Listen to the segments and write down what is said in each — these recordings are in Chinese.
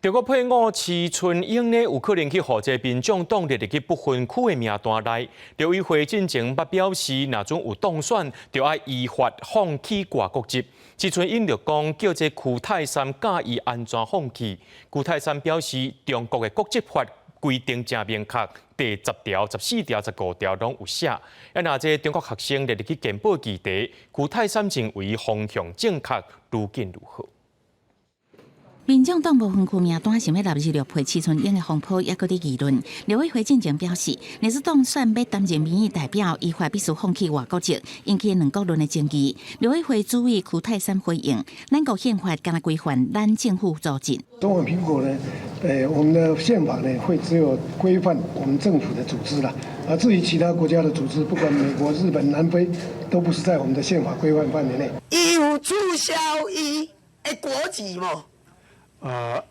中国配伍徐春英呢，有可能去和这民众党列入去不分区的名单内。刘委会进前捌表示，若准有当选，就要依法放弃外国籍。徐春英就讲，叫这区泰山教伊安怎放弃。区泰山表示，中国的国籍法规定真明确，第10条、14条、15条拢有写。若这中国学生列入去鉴宝议题，区泰山认为方向正确，愈紧愈好。民众党部分区名单想要纳入刘佩徐春英的风波，也搁伫议论。刘委会进前表示，若是当选要担任民意代表，依法必须放弃外国籍，引起两国论的争议。刘委会主委区泰山回应：，咱国宪法敢若规范咱政府组织。中华民国呢，我们的宪法呢会只有规范我们政府的组织啦，至于其他国家的组织，不管美国、日本、南非，都不是在我们的宪法规范范围内。有注销伊的国籍吗？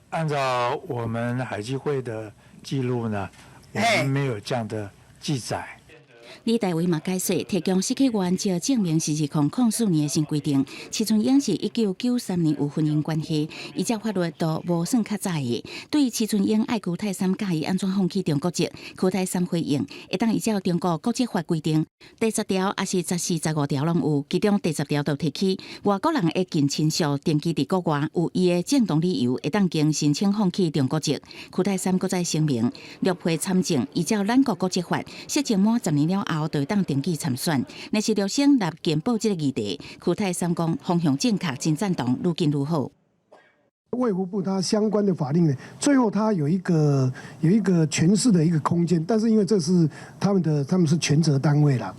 按照我们海基会的记录呢，我们没有这样的记载。李大为嘛解释，提供失去原照证明是2004年的新规定。徐春英是1993年有婚姻关系，依照法律都无算较早的。对于徐春英爱区泰山教伊安怎放弃中国籍，区泰山回应，会当依照中国国籍法规定，第10条也是14、15条拢有，其中第10条就提起，外国人的近亲属定居伫国外，有伊的正当理由，会当经申请放弃中国籍。区泰山搁再声明，陆配参政依照咱国国籍法，实情满10年了后，就会当登记参选。若是陆生纳健保这个议题，区泰山讲方向正确，真赞同，愈紧愈好。卫福部它相关的法令呢，最后它有一个诠释的一个空间，但是因为这是他们是权责单位啦，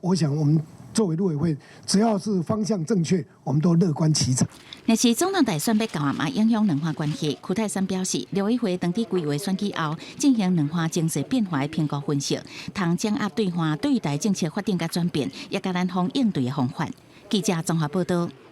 我想我们作为陆委会，只要是方向正确，我们都乐观其成。若是总统大选要到嘛，影响两岸关系。区泰山表示，陆委会当地规划选举后，进行两岸情势变化的评估分析，通掌握对岸对台政策发展甲转变，也甲咱方应对的方法。记者综合报道。